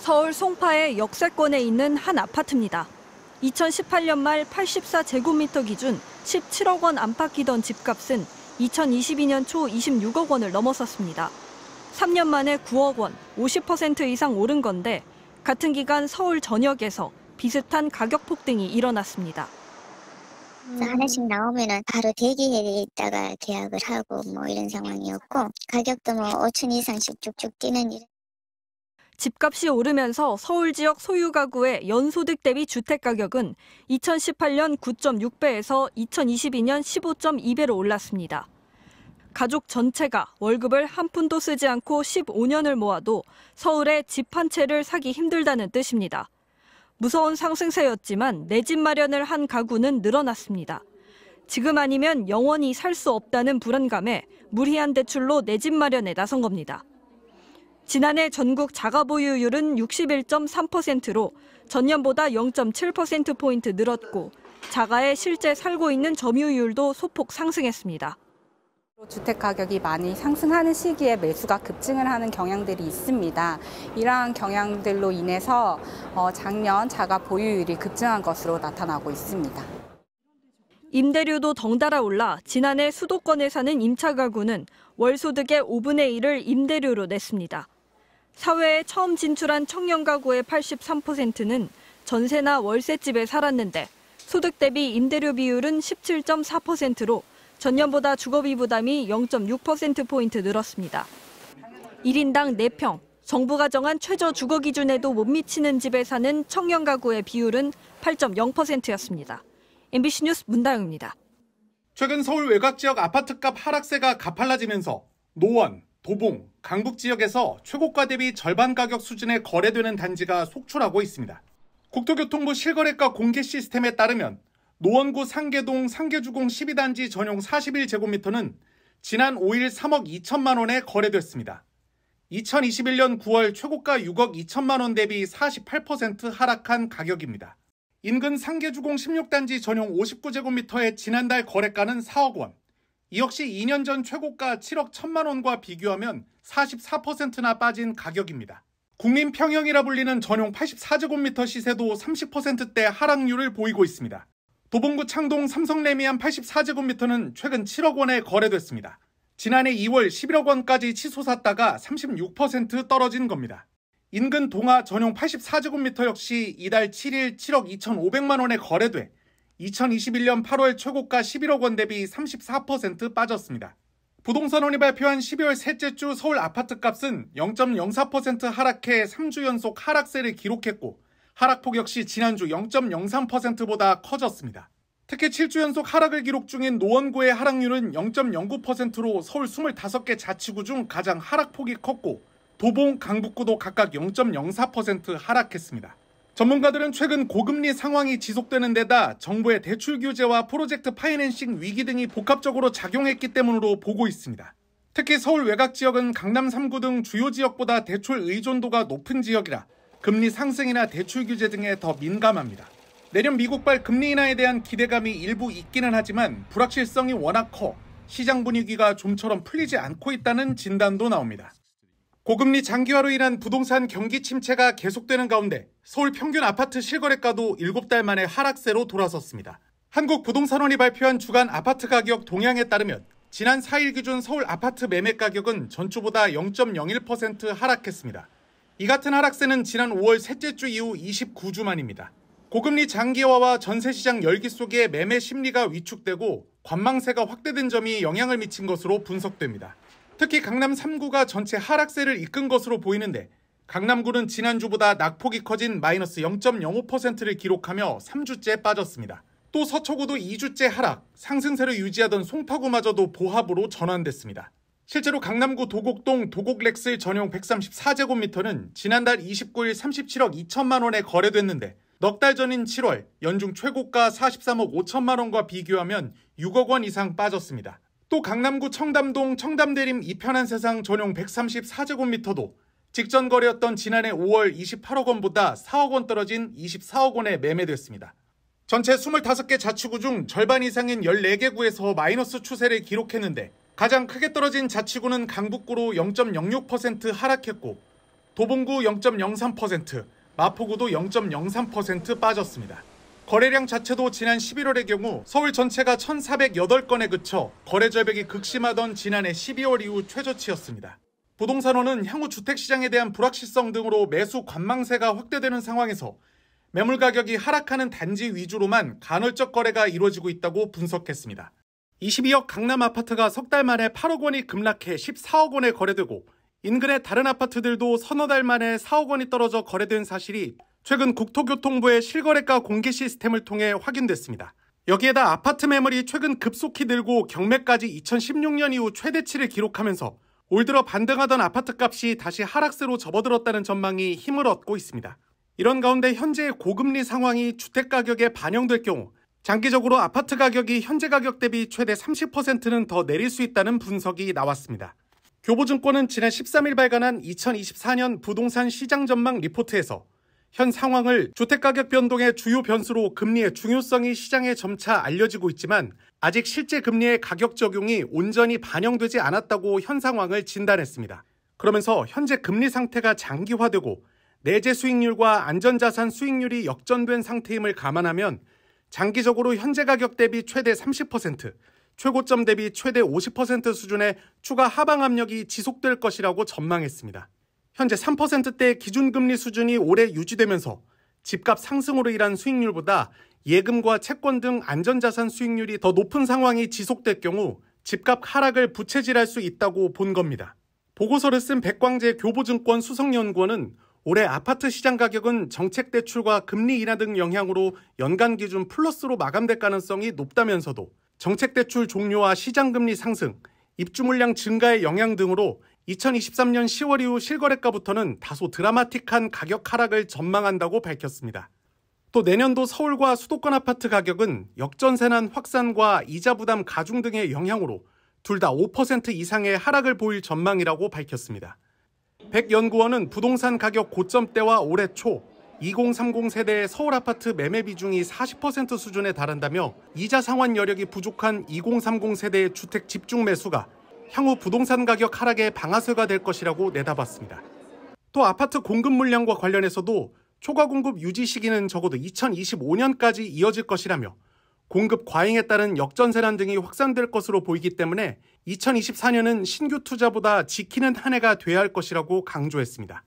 서울 송파의 역세권에 있는 한 아파트입니다. 2018년 말 84제곱미터 기준 17억 원 안팎이던 집값은 2022년 초 26억 원을 넘어섰습니다. 3년 만에 9억 원, 50% 이상 오른 건데 같은 기간 서울 전역에서 비슷한 가격 폭등이 일어났습니다. 하나씩 나오면은 바로 대기해 있다가 계약을 하고 이런 상황이었고, 가격도 5천 이상씩 쭉쭉 뛰는 일. 집값이 오르면서 서울 지역 소유 가구의 연소득 대비 주택 가격은 2018년 9.6배에서 2022년 15.2배로 올랐습니다. 가족 전체가 월급을 한 푼도 쓰지 않고 15년을 모아도 서울에 집 한 채를 사기 힘들다는 뜻입니다. 무서운 상승세였지만 내 집 마련을 한 가구는 늘어났습니다. 지금 아니면 영원히 살 수 없다는 불안감에 무리한 대출로 내 집 마련에 나선 겁니다. 지난해 전국 자가 보유율은 61.3%로 전년보다 0.7%포인트 늘었고 자가에 실제 살고 있는 점유율도 소폭 상승했습니다. 주택 가격이 많이 상승하는 시기에 매수가 급증을 하는 경향들이 있습니다. 이러한 경향들로 인해서 작년 자가 보유율이 급증한 것으로 나타나고 있습니다. 임대료도 덩달아 올라 지난해 수도권에 사는 임차 가구는 월 소득의 5분의 1을 임대료로 냈습니다. 사회에 처음 진출한 청년 가구의 83%는 전세나 월세집에 살았는데 소득 대비 임대료 비율은 17.4%로 전년보다 주거비 부담이 0.6%포인트 늘었습니다. 1인당 4평, 정부가 정한 최저 주거 기준에도 못 미치는 집에 사는 청년 가구의 비율은 8.0%였습니다. MBC 뉴스 문다영입니다. 최근 서울 외곽 지역 아파트값 하락세가 가팔라지면서 노원, 도봉, 강북 지역에서 최고가 대비 절반 가격 수준에 거래되는 단지가 속출하고 있습니다. 국토교통부 실거래가 공개 시스템에 따르면 노원구 상계동 상계주공 12단지 전용 41제곱미터는 지난 5일 3억 2천만 원에 거래됐습니다. 2021년 9월 최고가 6억 2천만 원 대비 48% 하락한 가격입니다. 인근 상계주공 16단지 전용 59제곱미터의 지난달 거래가는 4억 원. 이 역시 2년 전 최고가 7억 1천만 원과 비교하면 44%나 빠진 가격입니다. 국민평형이라 불리는 전용 84제곱미터 시세도 30%대 하락률을 보이고 있습니다. 도봉구 창동 삼성레미안 84제곱미터는 최근 7억 원에 거래됐습니다. 지난해 2월 11억 원까지 치솟았다가 36% 떨어진 겁니다. 인근 동아 전용 84제곱미터 역시 이달 7일 7억 2,500만 원에 거래돼 2021년 8월 최고가 11억 원 대비 34% 빠졌습니다. 부동산원이 발표한 12월 셋째 주 서울 아파트값은 0.04% 하락해 3주 연속 하락세를 기록했고 하락폭 역시 지난주 0.03%보다 커졌습니다. 특히 7주 연속 하락을 기록 중인 노원구의 하락률은 0.09%로 서울 25개 자치구 중 가장 하락폭이 컸고 도봉, 강북구도 각각 0.04% 하락했습니다. 전문가들은 최근 고금리 상황이 지속되는 데다 정부의 대출 규제와 프로젝트 파이낸싱 위기 등이 복합적으로 작용했기 때문으로 보고 있습니다. 특히 서울 외곽 지역은 강남 3구 등 주요 지역보다 대출 의존도가 높은 지역이라 금리 상승이나 대출 규제 등에 더 민감합니다. 내년 미국발 금리 인하에 대한 기대감이 일부 있기는 하지만 불확실성이 워낙 커 시장 분위기가 좀처럼 풀리지 않고 있다는 진단도 나옵니다. 고금리 장기화로 인한 부동산 경기 침체가 계속되는 가운데 서울 평균 아파트 실거래가도 7달 만에 하락세로 돌아섰습니다. 한국부동산원이 발표한 주간 아파트 가격 동향에 따르면 지난 4일 기준 서울 아파트 매매 가격은 전주보다 0.01% 하락했습니다. 이 같은 하락세는 지난 5월 셋째 주 이후 29주 만입니다. 고금리 장기화와 전세시장 열기 속에 매매 심리가 위축되고 관망세가 확대된 점이 영향을 미친 것으로 분석됩니다. 특히 강남 3구가 전체 하락세를 이끈 것으로 보이는데 강남구는 지난주보다 낙폭이 커진 마이너스 0.05%를 기록하며 3주째 빠졌습니다. 또 서초구도 2주째 하락, 상승세를 유지하던 송파구마저도 보합으로 전환됐습니다. 실제로 강남구 도곡동 도곡렉스 전용 134제곱미터는 지난달 29일 37억 2천만 원에 거래됐는데 넉 달 전인 7월 연중 최고가 43억 5천만 원과 비교하면 6억 원 이상 빠졌습니다. 또 강남구 청담동 청담대림 이편한 세상 전용 134제곱미터도 직전 거래였던 지난해 5월 28억 원보다 4억 원 떨어진 24억 원에 매매됐습니다. 전체 25개 자치구 중 절반 이상인 14개 구에서 마이너스 추세를 기록했는데 가장 크게 떨어진 자치구는 강북구로 0.06% 하락했고 도봉구 0.03%, 마포구도 0.03% 빠졌습니다. 거래량 자체도 지난 11월의 경우 서울 전체가 1,408건에 그쳐 거래 절벽이 극심하던 지난해 12월 이후 최저치였습니다. 부동산원은 향후 주택시장에 대한 불확실성 등으로 매수 관망세가 확대되는 상황에서 매물 가격이 하락하는 단지 위주로만 간헐적 거래가 이루어지고 있다고 분석했습니다. 22억 강남 아파트가 석 달 만에 8억 원이 급락해 14억 원에 거래되고 인근의 다른 아파트들도 서너 달 만에 4억 원이 떨어져 거래된 사실이 최근 국토교통부의 실거래가 공개 시스템을 통해 확인됐습니다. 여기에다 아파트 매물이 최근 급속히 늘고 경매까지 2016년 이후 최대치를 기록하면서 올 들어 반등하던 아파트값이 다시 하락세로 접어들었다는 전망이 힘을 얻고 있습니다. 이런 가운데 현재의 고금리 상황이 주택가격에 반영될 경우 장기적으로 아파트 가격이 현재 가격 대비 최대 30%는 더 내릴 수 있다는 분석이 나왔습니다. 교보증권은 지난 13일 발간한 2024년 부동산 시장 전망 리포트에서 현 상황을 주택가격 변동의 주요 변수로 금리의 중요성이 시장에 점차 알려지고 있지만 아직 실제 금리의 가격 적용이 온전히 반영되지 않았다고 현 상황을 진단했습니다. 그러면서 현재 금리 상태가 장기화되고 내재 수익률과 안전자산 수익률이 역전된 상태임을 감안하면 장기적으로 현재 가격 대비 최대 30%, 최고점 대비 최대 50% 수준의 추가 하방 압력이 지속될 것이라고 전망했습니다. 현재 3%대의 기준금리 수준이 오래 유지되면서 집값 상승으로 인한 수익률보다 예금과 채권 등 안전자산 수익률이 더 높은 상황이 지속될 경우 집값 하락을 부채질할 수 있다고 본 겁니다. 보고서를 쓴 백광재 교보증권 수석연구원은 올해 아파트 시장 가격은 정책 대출과 금리 인하 등 영향으로 연간 기준 플러스로 마감될 가능성이 높다면서도 정책 대출 종료와 시장 금리 상승, 입주 물량 증가의 영향 등으로 2023년 10월 이후 실거래가부터는 다소 드라마틱한 가격 하락을 전망한다고 밝혔습니다. 또 내년도 서울과 수도권 아파트 가격은 역전세난 확산과 이자 부담 가중 등의 영향으로 둘 다 5% 이상의 하락을 보일 전망이라고 밝혔습니다. 백 연구원은 부동산 가격 고점대와 올해 초 2030 세대의 서울 아파트 매매 비중이 40% 수준에 달한다며 이자 상환 여력이 부족한 2030 세대의 주택 집중 매수가 향후 부동산 가격 하락의 방아쇠가 될 것이라고 내다봤습니다. 또 아파트 공급 물량과 관련해서도 초과 공급 유지 시기는 적어도 2025년까지 이어질 것이라며 공급 과잉에 따른 역전세난 등이 확산될 것으로 보이기 때문에 2024년은 신규 투자보다 지키는 한 해가 돼야 할 것이라고 강조했습니다.